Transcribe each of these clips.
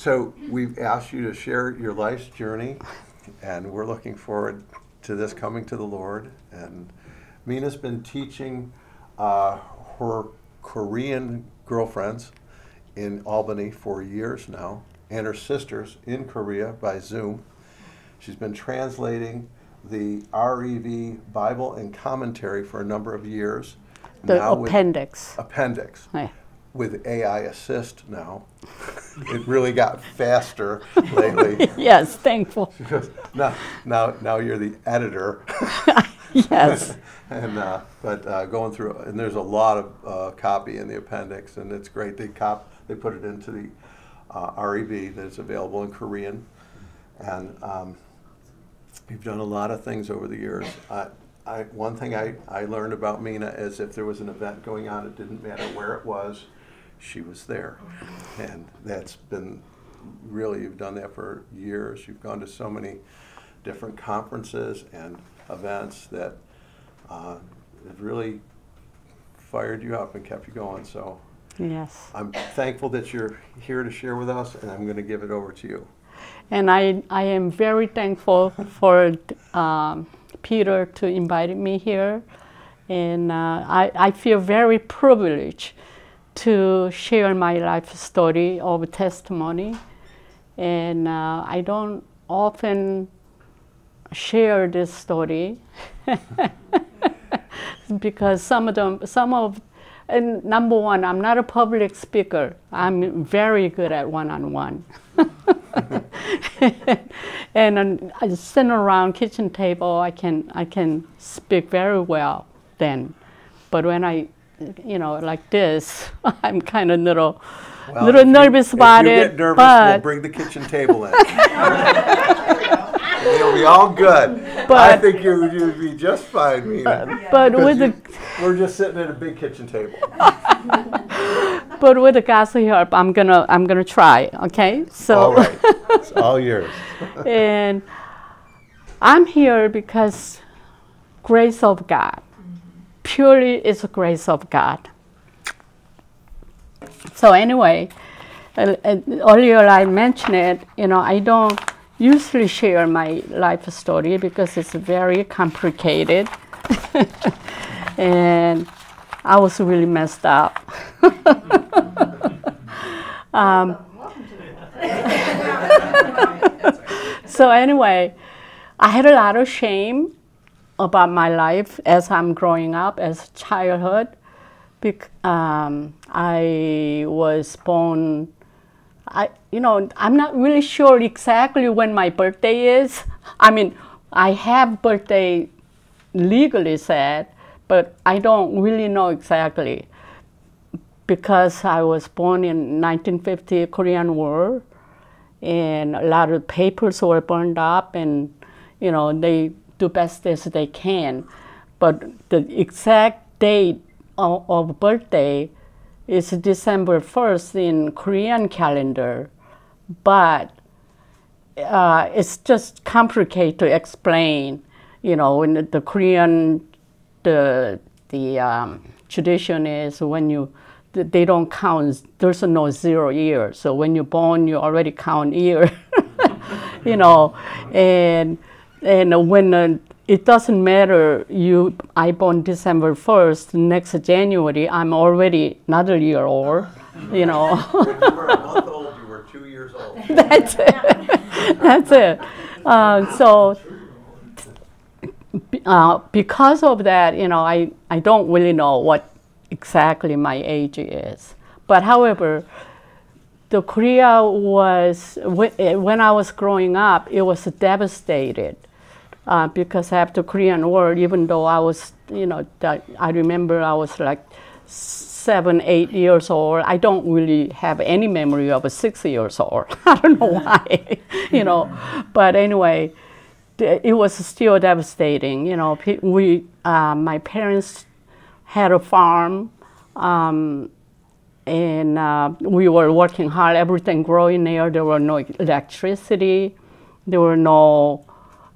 So we've asked you to share your life's journey, and we're looking forward to this coming to the Lord. And Mina's been teaching her Korean girlfriends in Albany for years now, and her sisters in Korea by Zoom. She's been translating the REV Bible and commentary for a number of years. The now appendix. Yeah. With AI assist now. It really got faster lately. Yes, thankful. Now you're the editor. Yes. And but going through, and there's a lot of copy in the appendix, and it's great. They put it into the REV that's available in Korean, and you've done a lot of things over the years. One thing I learned about Mina is if there was an event going on, it didn't matter where it was, she was there. And that's been really, you've done that for years. You've gone to so many different conferences and events that it really fired you up and kept you going. So yes, I'm thankful that you're here to share with us, and I'm going to give it over to you. And I am very thankful for Peter to invite me here, and I feel very privileged to share my life story of testimony, and I don't often share this story because and number one, I'm not a public speaker. I'm very good at one-on-one. And I sit around kitchen table, I can speak very well then. But when I, like this, I'm kind of little nervous about it. If you get nervous, we'll bring the kitchen table in. It'll be all good. But I think you'd be just fine, Mina. We're just sitting at a big kitchen table. But with God's help, I'm gonna try. Okay, so. All right, it's all yours. And I'm here because grace of God. Purely, it's the grace of God. So anyway, earlier I mentioned it. I don't usually share my life story because it's very complicated, and I was really messed up. So anyway, I had a lot of shame about my life as I'm growing up, as childhood. I was born, I'm not really sure exactly when my birthday is. I mean, I have birthday legally said, but I don't really know exactly because I was born in 1950 Korean War, and a lot of papers were burned up, and they do best as they can. But the exact date of birthday is December 1st in Korean calendar, but it's just complicated to explain. In the Korean, the tradition is when they don't count, there's no 0 year. So when you're born, you already count year, and when it doesn't matter, I born December 1st, next January, I'm already another year old, When you were a month old, you were 2 years old. That's it. That's it. So because of that, I don't really know what exactly my age is. But however, the Korea was, when I was growing up, it was devastated. Because after Korean War, even though I was, I remember I was like 7, 8 years old. I don't really have any memory of a 6 years old. I don't know why, But anyway, it was still devastating. My parents had a farm, and we were working hard. Everything growing there. There were no electricity. There were no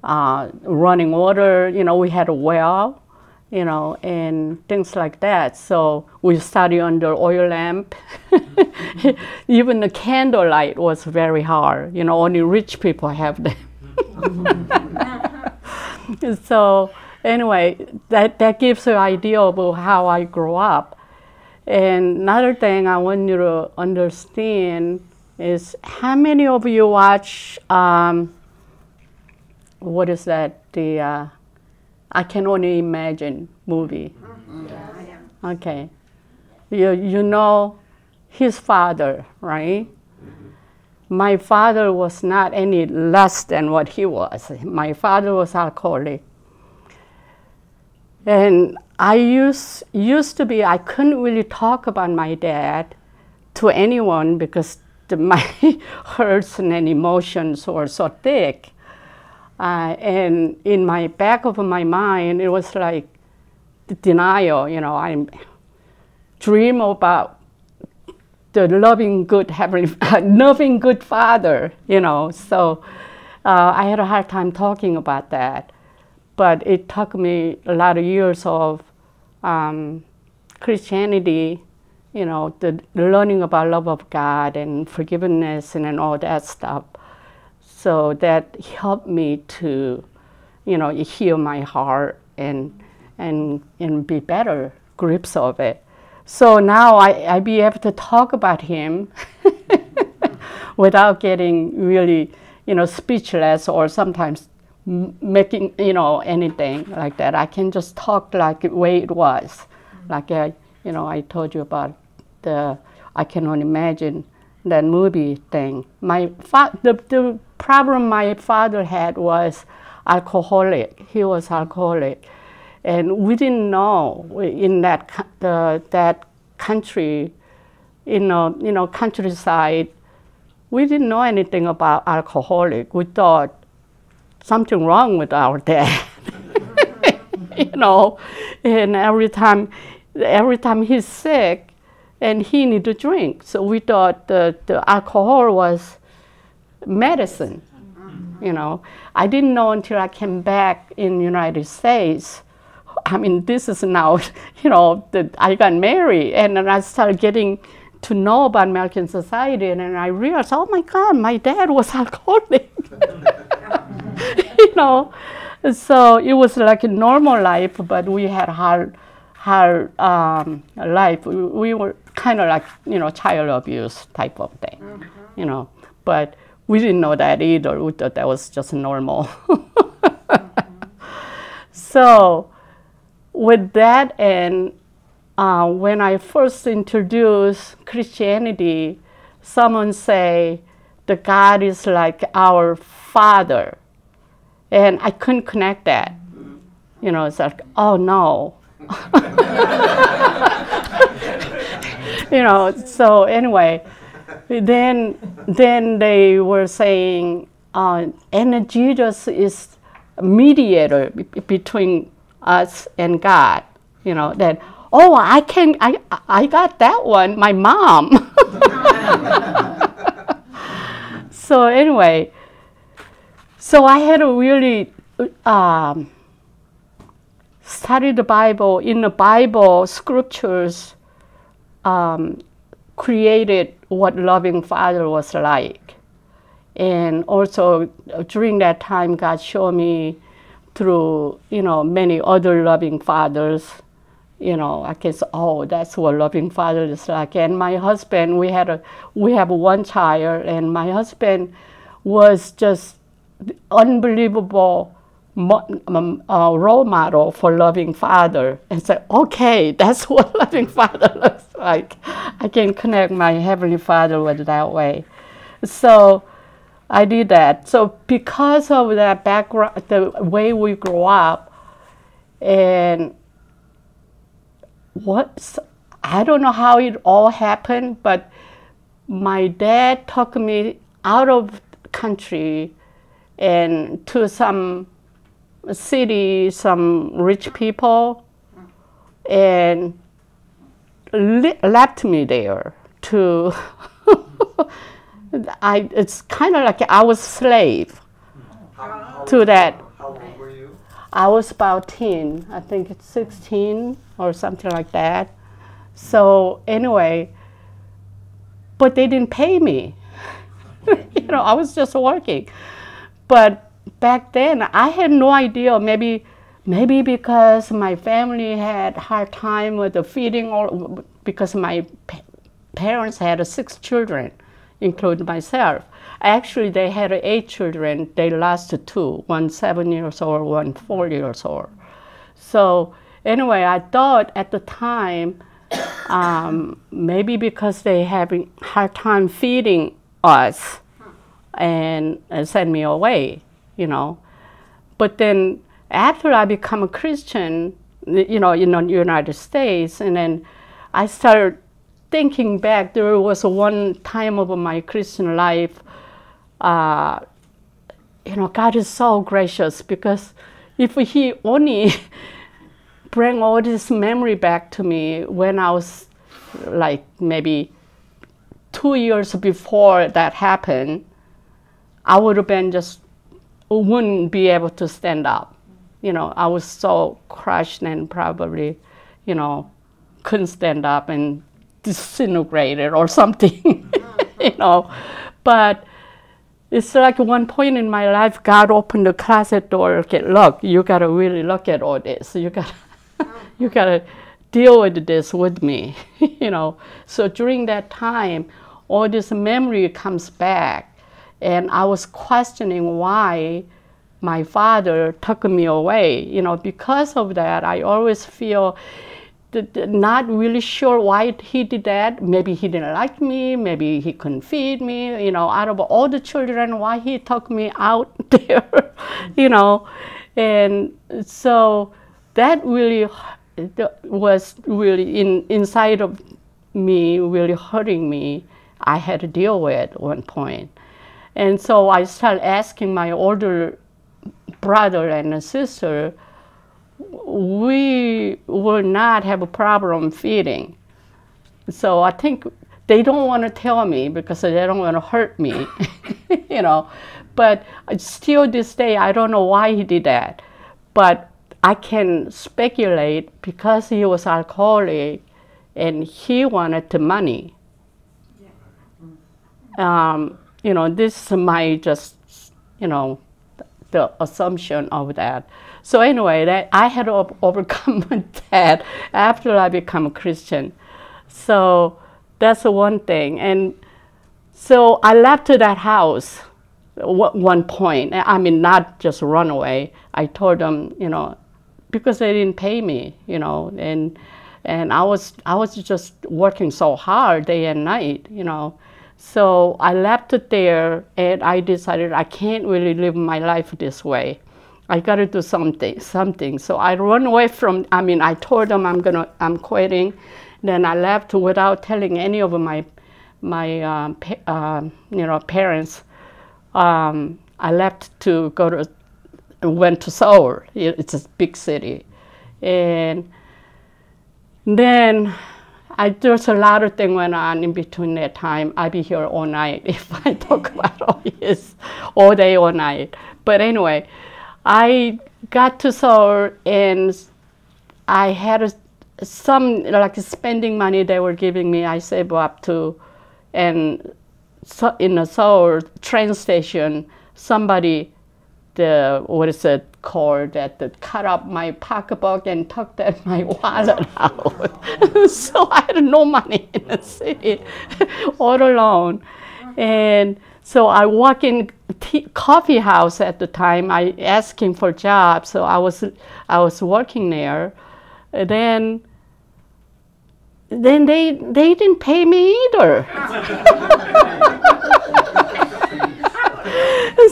running water. We had a well, you know, and things like that. So we study under oil lamp. Even the candlelight was very hard. You know, only rich people have them. So anyway, that gives you an idea of how I grew up. And another thing I want you to understand is how many of you watch, what is that, the I Can Only Imagine movie? Okay. You know his father, right? My father was not any less than what he was. My father was alcoholic. And I used to be, I couldn't really talk about my dad to anyone because my hurts and emotions were so thick. And in my back of my mind, it was like denial, you know, I dream about the loving good heavenly, loving good father, you know. So I had a hard time talking about that. But it took me a lot of years of Christianity, you know, the learning about love of God and forgiveness and all that stuff. So that helped me to, you know, heal my heart and be better grips of it. So now I be able to talk about him without getting really, you know, speechless or sometimes making, you know, anything like that. I can just talk like the way it was. Like, you know, I told you about the I Can Only Imagine, that movie thing. The problem my father had was alcoholic. He was alcoholic. And we didn't know in that country, you know, countryside, we didn't know anything about alcoholic. We thought something wrong with our dad, you know. And every time he's sick, and he needed to drink, so we thought the alcohol was medicine, you know. I didn't know until I came back in the United States. I mean, this is now, you know, I got married, and then I started getting to know about American society, and then I realized, oh my God, my dad was alcoholic. You know, so it was like a normal life, but we had hard life. We were kind of like, you know, child abuse type of thing, you know, but we didn't know that either. We thought that was just normal. So with that, and when I first introduced Christianity, someone say the God is like our father. And I couldn't connect that. You know, it's like, oh no. You know, so anyway, then they were saying, and Jesus is a mediator between us and God. You know, that, oh, I got that one, my mom. So anyway, so I had to really study the Bible. In the Bible, scriptures created what loving father was like. And also during that time, God showed me through, you know, many other loving fathers, you know, I guess, oh, that's what loving father is like. And my husband, we have one child, and my husband was just unbelievable role model for loving father. And so, okay, that's what loving father looks like. I can connect my heavenly father with that way. So I did that. So because of that background, the way we grew up, and I don't know how it all happened, but my dad took me out of country and to some city, some rich people, and left me there to, it's kind of like I was slave to that. How old were you? I was about 10, I think it's 16 or something like that. So anyway, but they didn't pay me. You know, I was just working. But back then, I had no idea. Maybe because my family had hard time with the feeding, or because my parents had 6 children, including myself. Actually, they had 8 children. They lost 2, one 7 years old, one 4 years old. So anyway, I thought at the time, maybe because they having hard time feeding us and send me away, you know. But then after I become a Christian, you know, in the United States, and then I started thinking back, there was one time of my Christian life, you know, God is so gracious, because if He only bring all this memory back to me when I was like maybe 2 years before that happened, I would have been wouldn't be able to stand up. You know, I was so crushed and probably, you know, couldn't stand up and disintegrated or something, you know. But it's like one point in my life, God opened the closet door. Okay, look, you gotta really look at all this. You gotta deal with this with me, you know. So during that time, all this memory comes back. And I was questioning why my father took me away. You know, because of that, I always feel not really sure why he did that. Maybe he didn't like me. Maybe he couldn't feed me. You know, out of all the children, why he took me out there, you know. And so that really was really inside of me, really hurting me. I had to deal with at one point. And so I started asking my older brother and sister, we will not have a problem feeding. So I think they don't want to tell me because they don't want to hurt me, you know. But still this day, I don't know why he did that. But I can speculate because he was alcoholic and he wanted the money. You know, this is my just, you know, the assumption of that. So anyway, that I had to overcome that after I become a Christian. So that's the one thing. And so I left that house at one point. I mean, not just run away. I told them, you know, because they didn't pay me, you know, and I was just working so hard day and night, you know. So I left it there, and I decided I can't really live my life this way. I got to do something. So I run away from. I mean, I told them I'm quitting. Then I left without telling any of my you know, parents. I left to went to Seoul. It's a big city, and then there's a lot of things went on in between that time. I'd be here all night if I talk about all this, all day, all night. But anyway, I got to Seoul and I had some like spending money they were giving me. I saved up to, and so in the Seoul train station, somebody, what is it called, that cut up my pocketbook and took my wallet out. So I had no money in the city, all alone. And so I walk in coffee house at the time. I asking for jobs, so I was working there. And then they didn't pay me either.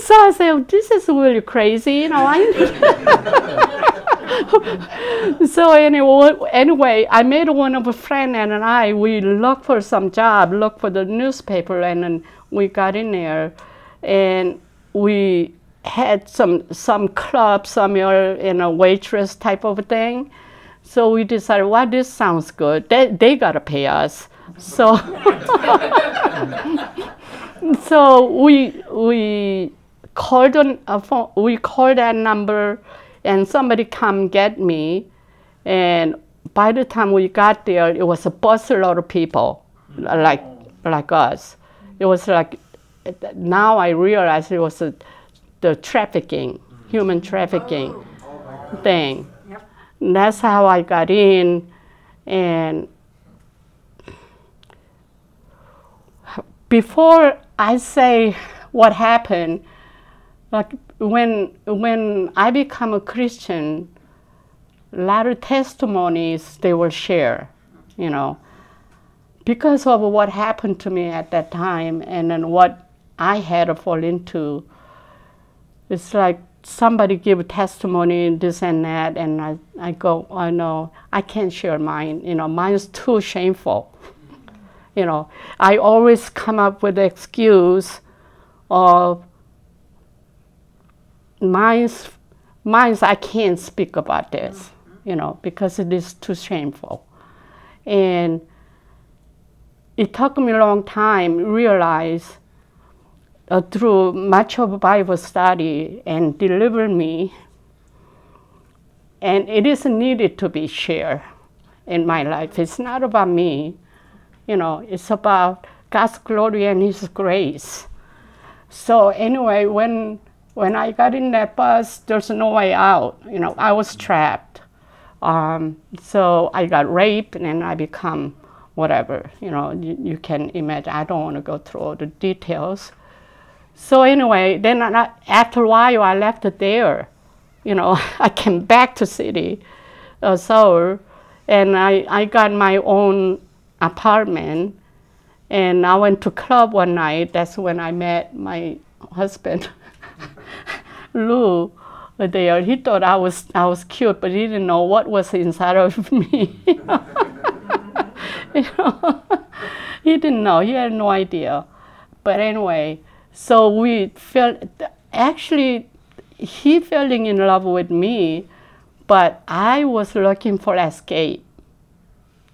So I said, oh, this is really crazy, you know. So anyway, I made one of a friend and we looked for some job, looked for the newspaper, and then we got in there, and we had some club somewhere in a waitress type of a thing. So we decided, well, this sounds good. They gotta pay us. So so we called on a phone. We called that number, and somebody come get me, and by the time we got there, it was a busload of people, like us. It was like, now I realize it was the trafficking, human trafficking thing. Yep. And that's how I got in, and before I say what happened, like when I become a Christian, a lot of testimonies they will share, you know, because of what happened to me at that time, and then what I had to fall into. It's like somebody give a testimony, this and that, and I go, oh no, I can't share mine. You know, mine's too shameful. You know, I always come up with the excuse of mine's I can't speak about this, you know, because it is too shameful. And it took me a long time to realize through much of Bible study and deliver me, and it is needed to be shared in my life. It's not about me, you know, it's about God's glory and His grace. So anyway, when I got in that bus, there's no way out. You know, I was trapped. So I got raped, and I become whatever. You know, you can imagine. I don't want to go through all the details. So anyway, then after a while, I left it there. You know, I came back to city, Seoul, and I got my own apartment, and I went to club one night. That's when I met my husband, Lou, there. He thought I was cute, but he didn't know what was inside of me. You know, he didn't know. He had no idea. But anyway, so we felt, actually, he fell in love with me, but I was looking for escape.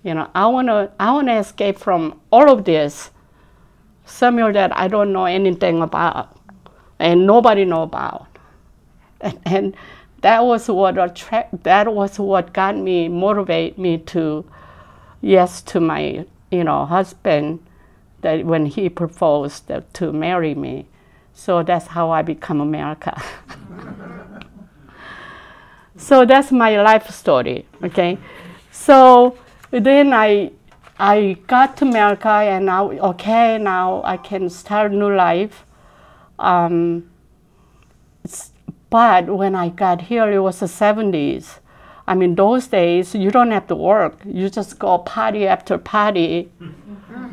You know, I wanna escape from all of this, somewhere that I don't know anything about, and nobody know about. And that was what got me, motivate me to yes to my, you know, husband, that when he proposed to marry me. So that's how I become America. So that's my life story, okay? So then I got to America, and now, okay, now I can start a new life. But when I got here, it was the 70s. I mean, those days, you don't have to work. You just go party after party,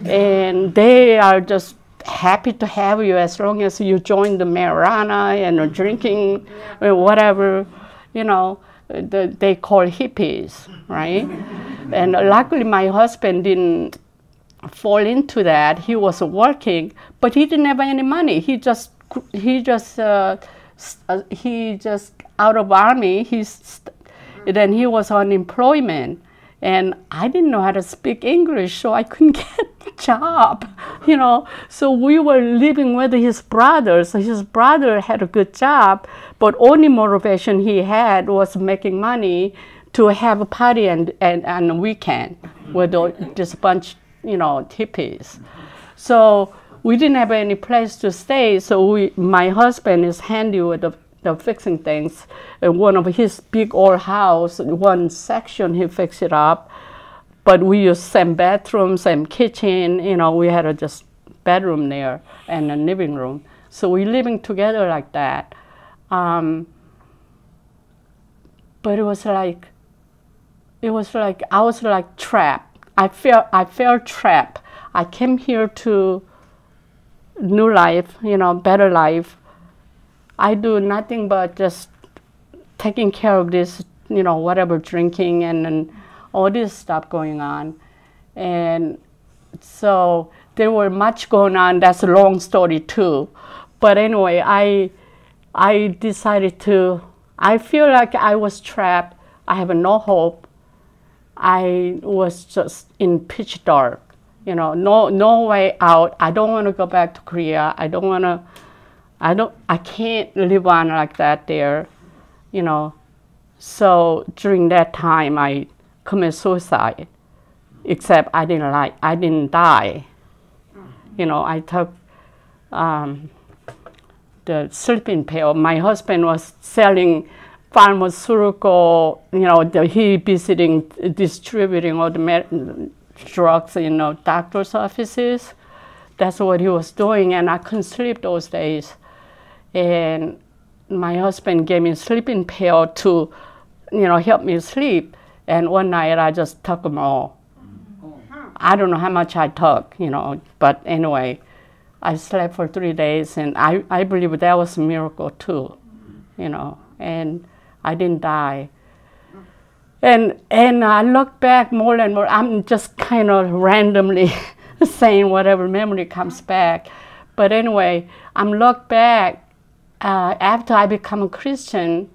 and they are just happy to have you as long as you join the marijuana and drinking, whatever, you know, they call hippies, right? And luckily, my husband didn't fall into that. He was working, but he didn't have any money. He just out of army. Then he was on unemployment, and I didn't know how to speak English, so I couldn't get a job, you know. So we were living with his brother. So his brother had a good job, but only motivation he had was making money to have a party and on the weekend with this bunch, you know, hippies. So we didn't have any place to stay. So my husband is handy with the fixing things. One of his big old house, one section he fixed it up, but we used same bathroom, same kitchen. You know, we had a just bedroom there and a living room. So we living together like that. But it was like I was like trapped. I felt trapped. I came here to new life, you know, better life. I do nothing but just taking care of this, you know, whatever, drinking and all this stuff going on. And so there were much going on. That's a long story too. But anyway, I decided I feel like I was trapped. I have no hope. I was just in pitch dark, you know, no way out. I don't want to go back to Korea. I can't live on like that there, you know. So during that time, I committed suicide. Except I didn't die. You know, I took the sleeping pill. My husband was selling pharmaceutical, you know, he visiting, distributing all the drugs in doctor's offices. That's what he was doing, and I couldn't sleep those days. And my husband gave me a sleeping pill to, you know, help me sleep. And one night I just took them all. I don't know how much I took, you know, but anyway, I slept for 3 days, and I believe that was a miracle too, you know, and I didn't die. And I look back more and more, I'm just kind of randomly saying whatever memory comes back. But anyway, I'm look back, after I become a Christian,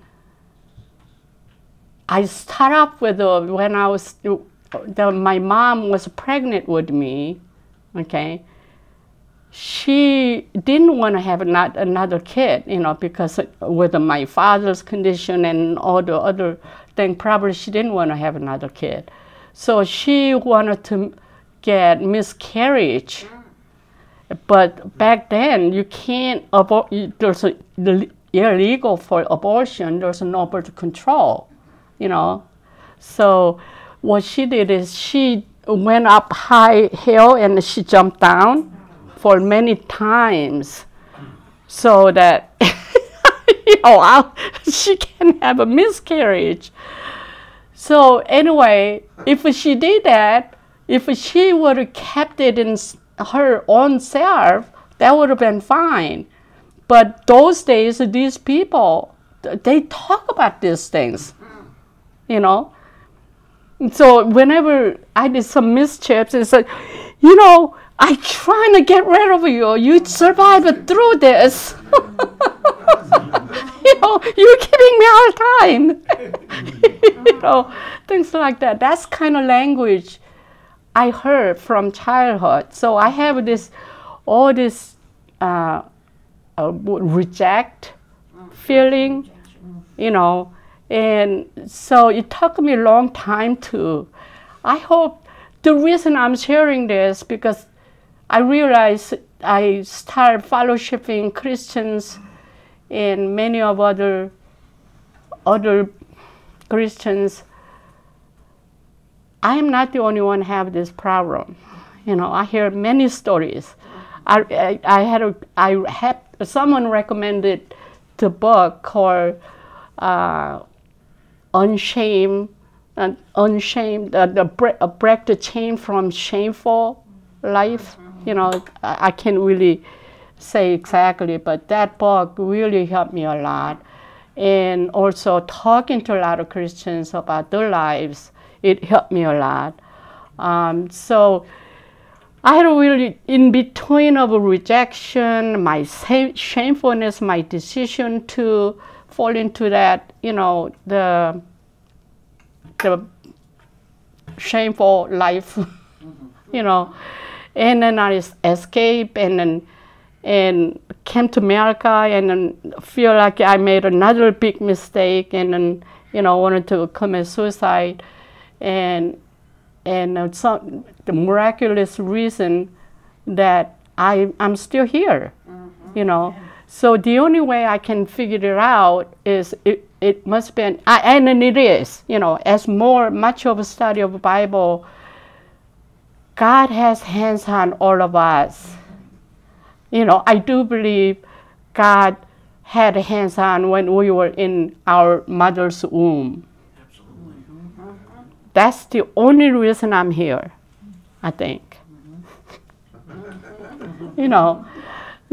I start up with when I was, my mom was pregnant with me, okay? She didn't want to have another kid, you know, because with my father's condition and all the other things, probably she didn't want to have another kid. So she wanted to get miscarriage. But back then, you can't abort, there's illegal for abortion, there's no birth control, you know. So what she did is she went up high hill and she jumped down for many times so that you know, she can have a miscarriage. So anyway, if she did that, if she would have kept it in her own self, that would have been fine. But those days, these people, they talk about these things, you know. So whenever I did some mischiefs, it's like, you know, I'm trying to get rid of you. You survived through this. You know, you're giving me a hard time. You know, things like that. That's kind of language I heard from childhood. So I have this, all this reject feeling, you know. And so it took me a long time to, I hope, the reason I'm sharing this, because I realized I started fellowshipping Christians and many of other Christians. I am not the only one have this problem. You know, I hear many stories. I had someone recommended the book called Unshamed, break the chain from shameful life. You know, I can't really say exactly, but that book really helped me a lot. And also talking to a lot of Christians about their lives, it helped me a lot. So I had really, in between of a rejection, my shamefulness, my decision to fall into that, you know, the shameful life, you know. And then I escaped and came to America and then feel like I made another big mistake and then, you know, wanted to commit suicide. And the miraculous reason that I'm still here, you know. So the only way I can figure it out is it must be, and it is, you know, as much of a study of the Bible, God has hands on all of us. You know, I do believe God had hands on when we were in our mother's womb. Absolutely. That's the only reason I'm here, I think. You know,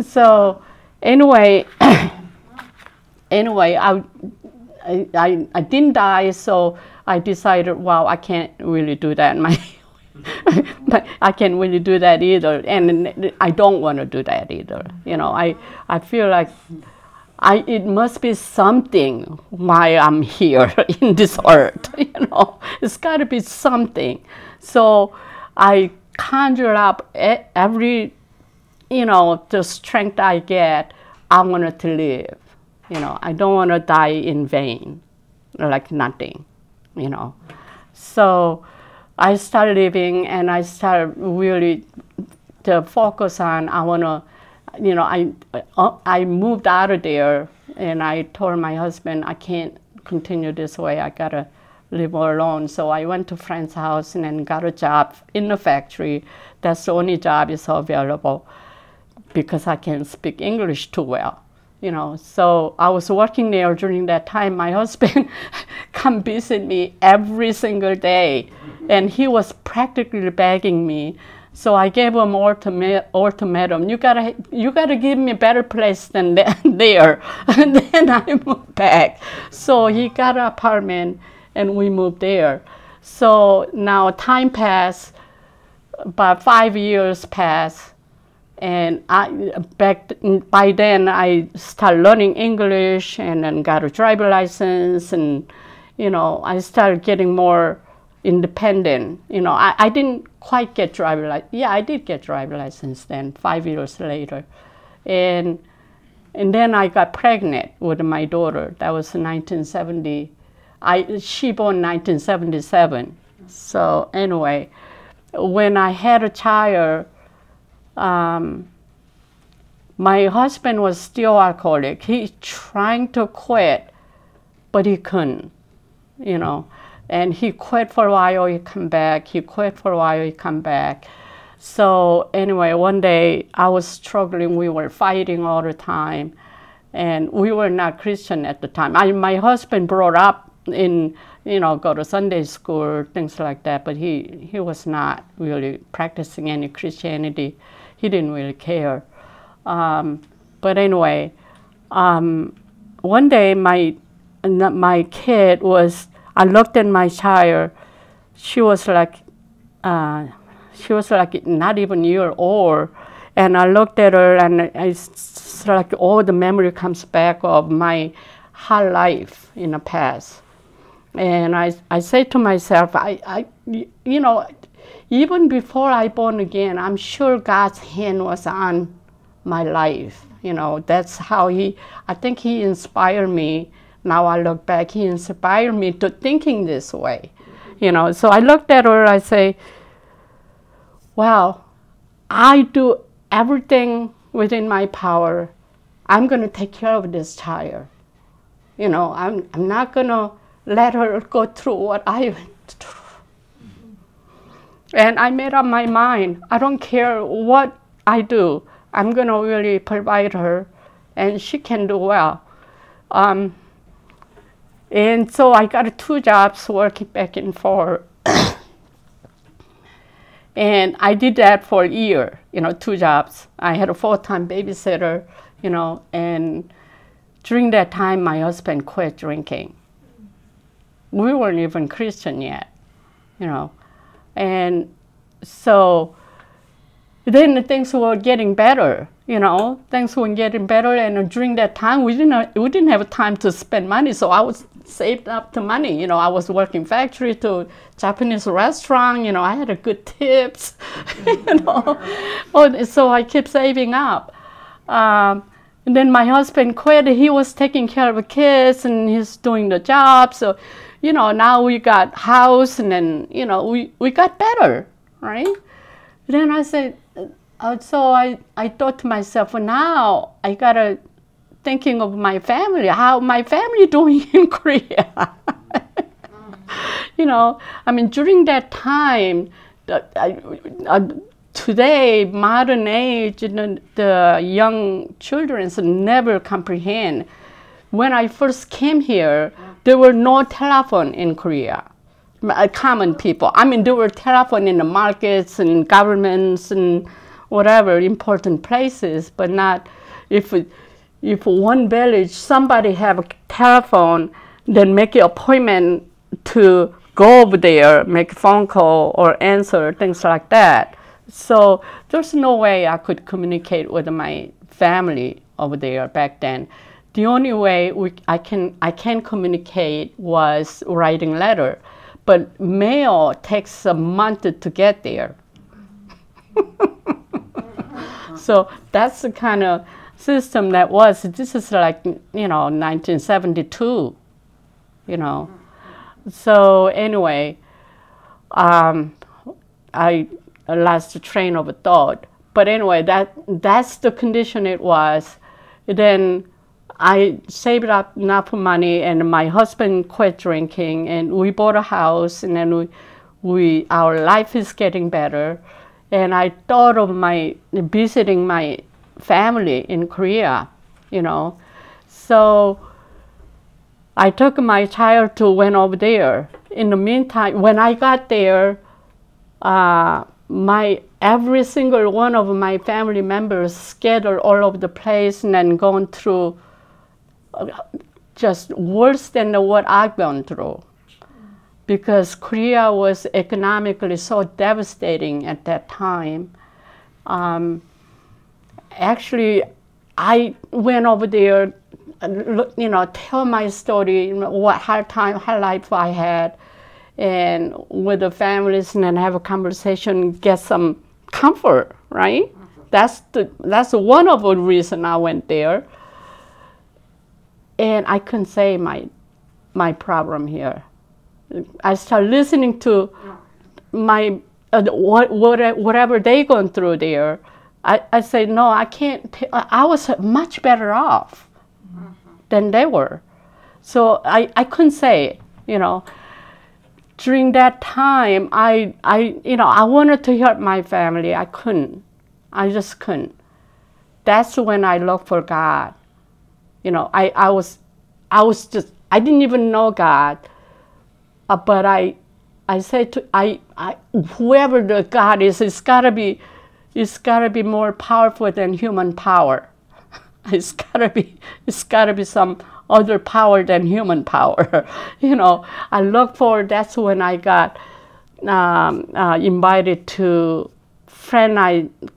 so anyway, I didn't die, so I decided, wow, I can't really do that. But I can't really do that either, and I don't want to do that either. You know, I feel like it must be something why I'm here in this earth. You know, it's got to be something. So I conjure up every, you know, the strength I get. I wanted to live. You know, I don't want to die in vain. like nothing, you know. So I started living, and I started really to focus on, I want to, you know, I moved out of there, and I told my husband, I can't continue this way. I got to live more alone. So I went to a friend's house and then got a job in the factory. That's the only job is available because I can't speak English too well. You know, so I was working there during that time. My husband come visit me every single day, and he was practically begging me. So I gave him ultimatum. You gotta give me a better place than there. And then I moved back. So he got an apartment, and we moved there. So now time passed, about 5 years passed. And by then I started learning English, and then got a driver license, and you know, I started getting more independent. You know, I didn't quite get driver license. Yeah, I did get driver license then, 5 years later, and then I got pregnant with my daughter. That was 1970. She born 1977. So anyway, when I had a child. My husband was still alcoholic. He trying to quit, but he couldn't, you know. And he quit for a while, he come back. He quit for a while, he come back. So anyway, one day I was struggling. We were fighting all the time, and we were not Christian at the time. My husband brought up in, you know, go to Sunday school, things like that, but he was not really practicing any Christianity. He didn't really care. But anyway, one day my kid was, I looked at my child. She was like not even a year old. And I looked at her, and it's like all the memory comes back of my whole life in the past. And I say to myself, you know, even before I born again, I'm sure God's hand was on my life. You know, that's how I think he inspired me. Now I look back, he inspired me to thinking this way. You know, so I looked at her, I say, wow, I do everything within my power. I'm going to take care of this child. You know, I'm not going to let her go through what I went through. And I made up my mind. I don't care what I do. I'm going to really provide her, and she can do well. And so I got 2 jobs working back and forth. And I did that for a year, you know, 2 jobs. I had a full-time babysitter, you know, and during that time, my husband quit drinking. We weren't even Christian yet, you know. And so then things were getting better, you know. Things were getting better, and during that time, we didn't have time to spend money. So I was saved up the money, you know. I was working factory to Japanese restaurant, you know. I had a good tips, you know. So I kept saving up. And then my husband quit. He was taking care of the kids, and he's doing the job. So, you know, now we got house, and then, you know, we got better, right? Then I said, so I thought to myself, well, now I gotta thinking of my family, how my family doing in Korea. You know, I mean, during that time, today, modern age, the young children never comprehend. When I first came here, there were no telephone in Korea. Common people. I mean, there were telephone in the markets and governments and whatever important places, but not if one village somebody have a telephone, then make an appointment to go over there, make a phone call or answer things like that. So there's no way I could communicate with my family over there back then. The only way I can communicate was writing letter, but mail takes a month to get there. So that's the kind of system that was. This is like, you know, 1972. you know. So anyway, I lost the train of thought. But anyway, that's the condition it was. Then I saved up enough money, and my husband quit drinking, and we bought a house, and then our life is getting better. And I thought of visiting my family in Korea, you know. So I took my child went over there. In the meantime, when I got there, every single one of my family members scattered all over the place and then going through just worse than what I've gone through. Because Korea was economically so devastating at that time. Actually, I went over there, you know, tell my story, what hard life I had, and with the families, and then have a conversation, get some comfort, right? That's one of the reasons I went there. And I couldn't say my problem here. I started listening to whatever they going through there. I said, no, I can't. I was much better off than they were. So I couldn't say it, you know. During that time, I wanted to help my family. I couldn't. I just couldn't. That's when I looked for God. You know, I didn't even know God. But I said to whoever the God is, it's gotta be more powerful than human power. It's gotta be some other power than human power. You know, I looked for. That's when I got invited to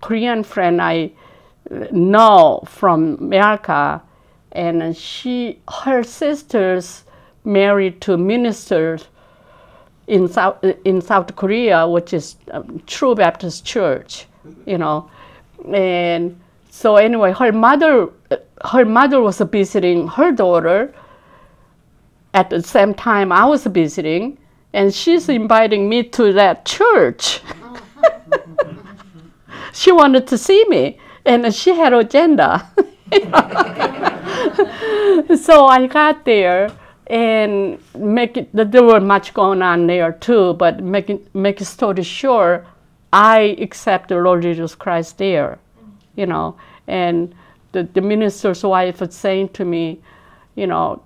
Korean friend I know from America, and her sisters married to ministers in South Korea, which is True Baptist Church, you know. And so anyway, her mother was visiting her daughter at the same time I was visiting, and she's inviting me to that church. She wanted to see me, and she had an agenda. So I got there, and there were much going on there too, but make a story short, I accept the Lord Jesus Christ there, you know. And the minister's wife was saying to me, you know,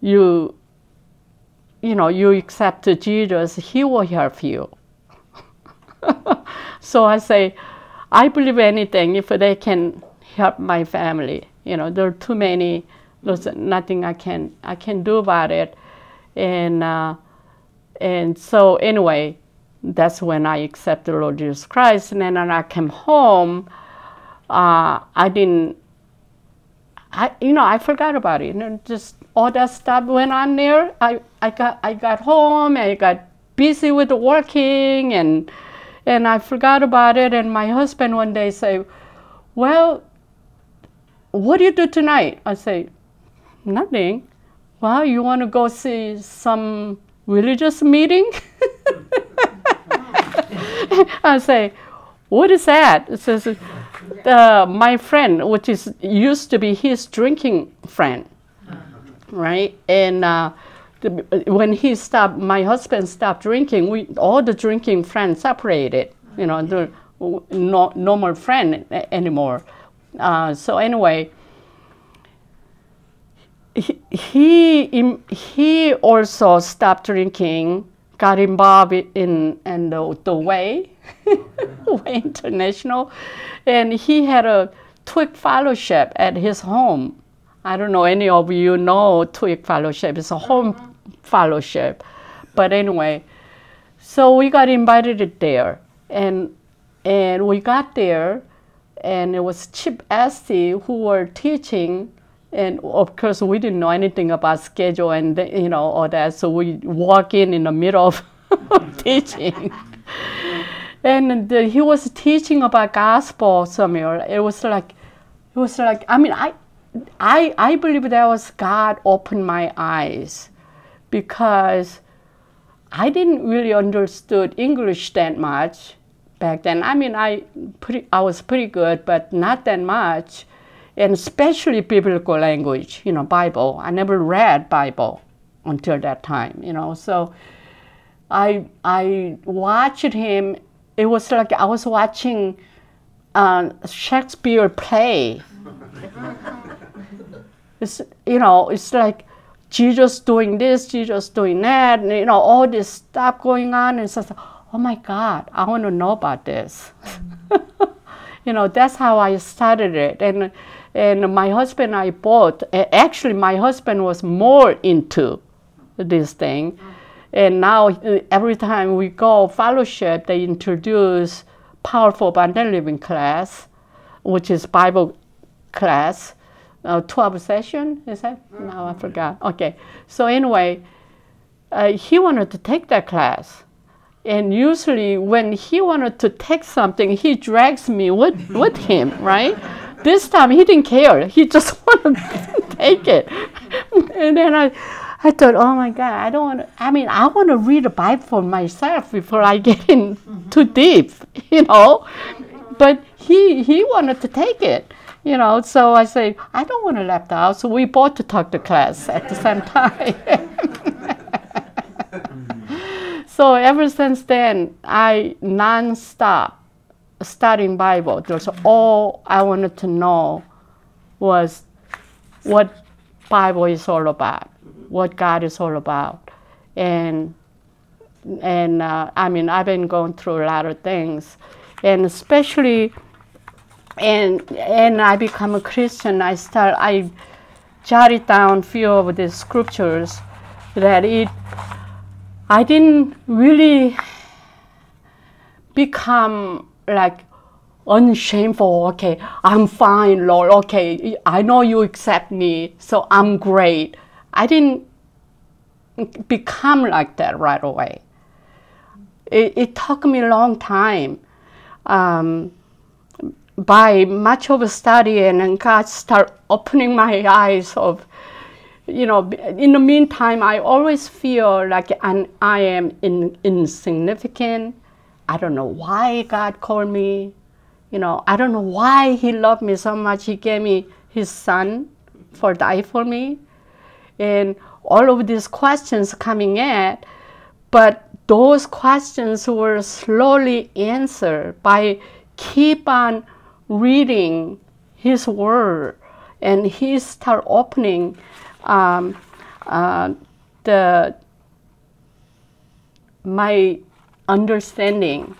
you accept Jesus, He will help you. So I say, I believe anything if they can help my family. You know, there are too many. There's nothing I can do about it. And so anyway, that's when I accepted the Lord Jesus Christ. And then when I came home, I forgot about it. And just all that stuff went on there. I got home, I got busy with working, and I forgot about it. And my husband one day say, well, what do you do tonight? I say, nothing. Well, you want to go see some religious meeting? I say, what is that? It says, my friend, which used to be his drinking friend, right? And when my husband stopped drinking, all the drinking friends separated. You know, they're no more friend anymore. So anyway, he also stopped drinking, got involved in the Way, Way International, and he had a Twig Fellowship at his home. I don't know any of you know Twig Fellowship. It's a home fellowship, but anyway, so we got invited there, and we got there, and it was Chip Esty who were teaching. And of course, we didn't know anything about schedule and all that. So we walk in the middle of teaching, and he was teaching about gospel somewhere. It was like, I mean, I believe that was God opened my eyes, because I didn't really understood English that much back then. I mean, I was pretty good, but not that much, and especially biblical language, Bible. I never read Bible until that time, So I watched him. It was like I was watching Shakespeare play. It's like Jesus doing this, Jesus doing that, and, all this stuff going on. And so, oh my God, I want to know about this. That's how I started it. And my husband and I both, actually my husband was more into this thing. And now every time we go fellowship, they introduce Powerful Abundant Living class, which is Bible class. 12 session, is that? No, I forgot. Okay. So anyway, he wanted to take that class. And usually when he wanted to take something, he drags me with him, right? This time he didn't care. He just wanted to take it. And then I thought, oh my God, I want to read the Bible for myself before I get in too deep, But he wanted to take it. So I say, I don't want to left out. So we both took the class at the same time. So ever since then, I non-stop studying Bible. That's all I wanted to know was what Bible is all about, what God is all about. And I've been going through a lot of things. And especially, and I become a Christian, I jotted down a few of the scriptures that I didn't really become like unshameful. Okay, I'm fine, Lord. Okay, I know you accept me, so I'm great. I didn't become like that right away. It took me a long time. By much of a study, and God started opening my eyes of, in the meantime, I always feel like I am insignificant. I don't know why God called me. I don't know why He loved me so much. He gave me His Son for die for me. And all of these questions coming at, but those questions were slowly answered by keep on reading His Word, and He start opening my understanding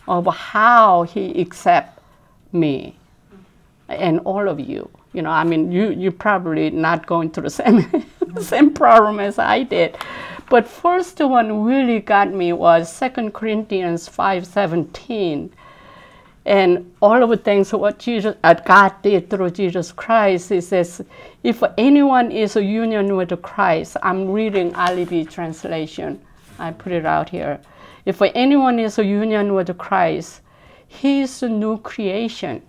of how He accepts me and all of you. You probably not going through the same problem as I did. But first one really got me was 2 Corinthians 5:17. And all of the things what God did through Jesus Christ, it says, if anyone is a union with Christ, I'm reading ILB translation. I put it out here. If anyone is a union with Christ, he is a new creation.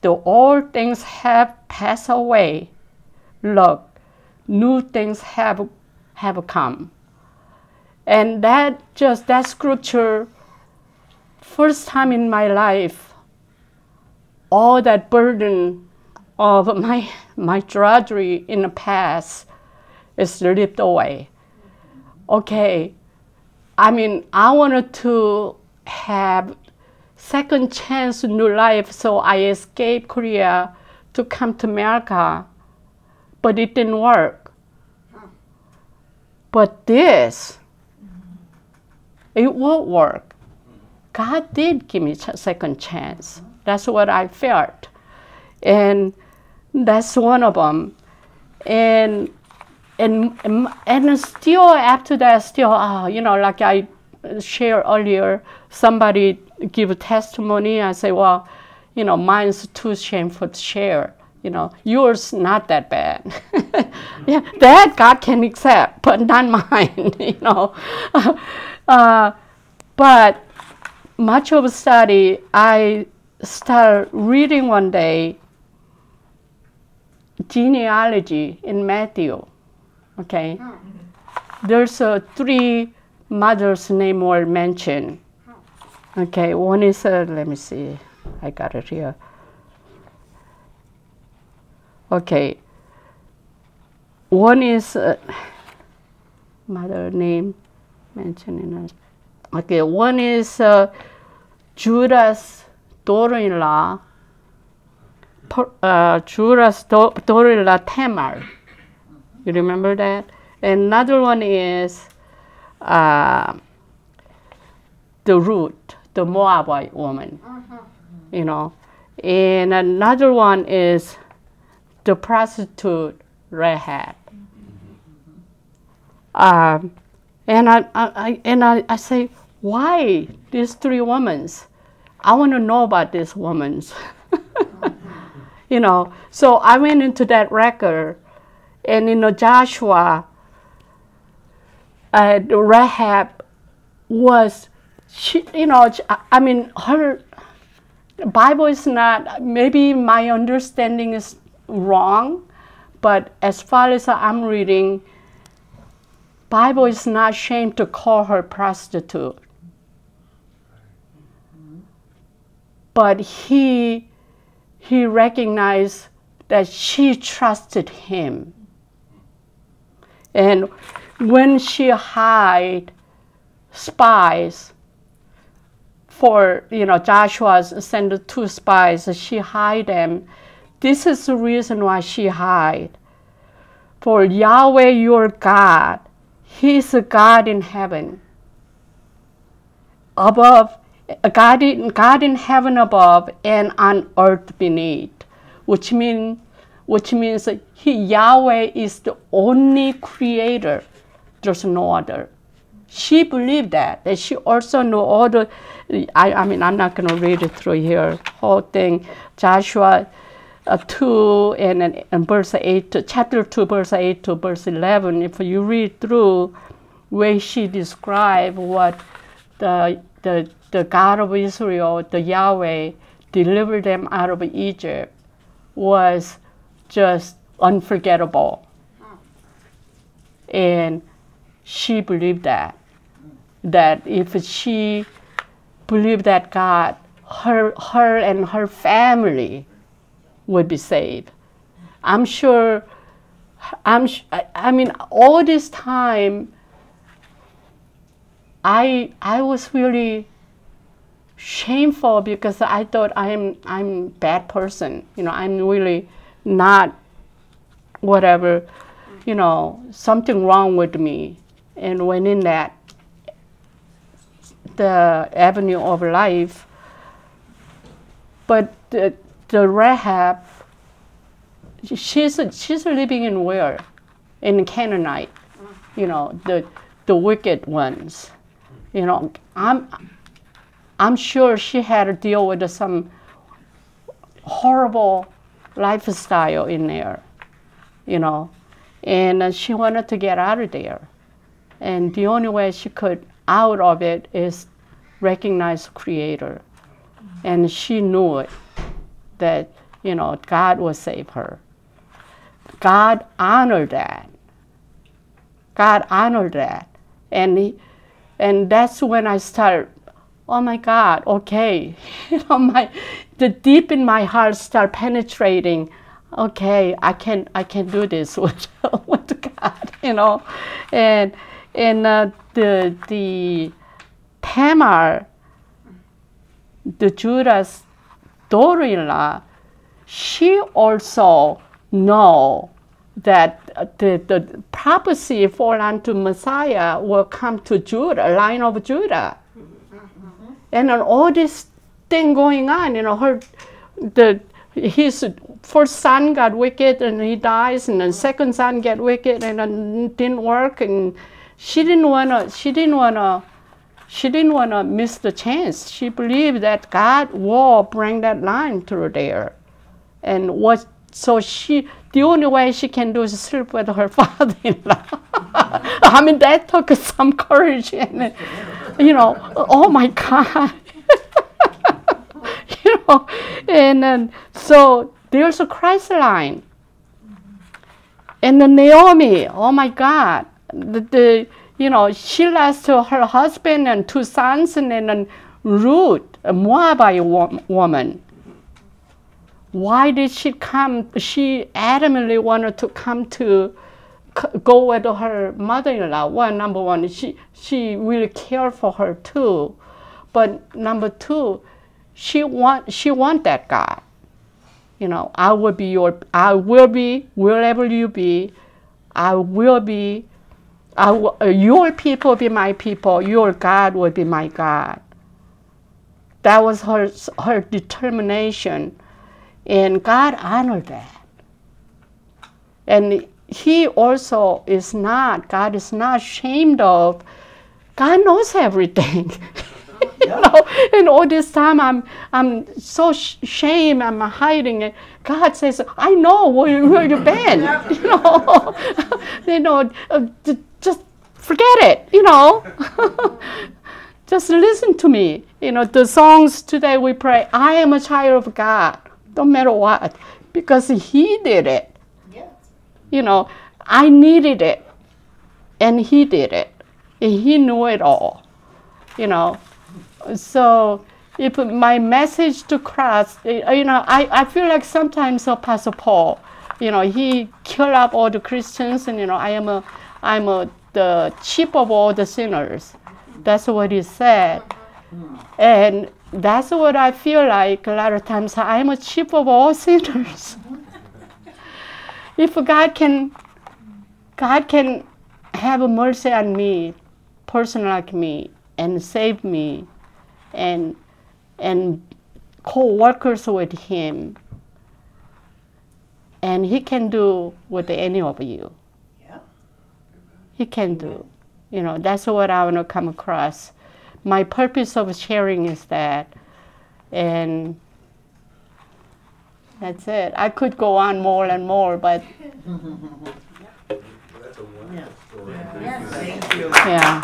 The old things have passed away. Look, new things have come. And that scripture, first time in my life, all that burden of my drudgery in the past is ripped away. Okay, I wanted to have second chance new life, so I escaped Korea to come to America, but it didn't work. But this, it will work. God did give me a second chance. That's what I felt. And that's one of them. And still after that, like I shared earlier, somebody give a testimony. I say, well, mine's too shameful to share. Yours not that bad. Yeah, that God can accept, but not mine. But much of a study, I started reading one day, genealogy in Matthew, okay, there's 3 mothers' name were mentioned. Okay, one is, let me see, I got it here. Okay, one is mother name mentioned in it. Okay, one is Judah's daughter-in-law, Judah's daughter-in-law Tamar. You remember that? Another one is the Ruth, the Moabite woman, you know. And another one is the prostitute Rahab. And I say, why these 3 women? I want to know about these women. You know, so I went into that record, and in Joshua, Rahab was, she, you know, I mean, her Bible is not, maybe my understanding is wrong, but as far as I'm reading, Bible is not ashamed to call her prostitute. But he recognized that she trusted him. And when she hired spies for, you know, Joshua sent 2 spies, she hired them. This is the reason why she hired. For Yahweh your God, He is a God in heaven, above, God in heaven above and on earth beneath, which means Yahweh is the only creator. There's no other. She believed that, and she also knew all the. I mean, I'm not going to read it through here, whole thing. Joshua 2 and verse 8, chapter 2, verse 8 to verse 11. If you read through, where she described what the God of Israel, the Yahweh, delivered them out of Egypt, was just unforgettable. And she believed that if she believed that God, her and her family would be saved. I mean, all this time, I was really shameful because I thought I'm a bad person. You know, I'm really not whatever, you know, something wrong with me. And when in that, the avenue of life, but the Rahab, she's living in where? In Canaanite, you know, the wicked ones. You know, I'm sure she had to deal with some horrible lifestyle in there, you know, and she wanted to get out of there. And the only way she could out of it is recognize the Creator. And she knew it, that, you know, God will save her. God honored that. God honored that. And that's when I started, oh my God, okay. You know, the deep in my heart start penetrating. Okay, I can do this with God, you know. And the Tamar, the Judah's daughter-in-law, she also know that the prophecy for unto Messiah will come to Judah, line of Judah. And then all this thing going on, you know, his first son got wicked and he dies, and then second son got wicked and then didn't work, and she didn't wanna miss the chance. She believed that God will bring that line through there, and the only way she can do is sleep with her father-in-law. I mean, that took some courage, and you know, oh my God. You know, and so there's a Christ line. And the Naomi, oh my God, she lost her husband and 2 sons, and then Ruth, a Moabite woman. Why did she come? She adamantly wanted to come to go with her mother-in-law. Well, number one, she really cared for her too, but number two, she want that God. I will be wherever you be. Your people be my people. Your God will be my God. That was her determination, and God honored that. And He also is not. God is not ashamed of. God knows everything. And all this time I'm so ashamed, I'm hiding it. God says, I know where you've been. Just forget it. Just listen to me. The songs today we pray, I am a child of God, no matter what, because He did it. Yes. I needed it, and He did it, and He knew it all. So if my message to Christ, I feel like sometimes Apostle Paul, he killed up all the Christians, and I'm the chief of all the sinners. That's what he said, and that's what I feel like a lot of times. I'm a chief of all sinners. If God can have mercy on me, person like me, and save me, and co-workers with Him, and He can do with any of you. Yeah. He can do. That's what I want to come across. My purpose of sharing is that, and that's it. I could go on more and more, but That's a wonderful story. Yes. Thank you. Yeah.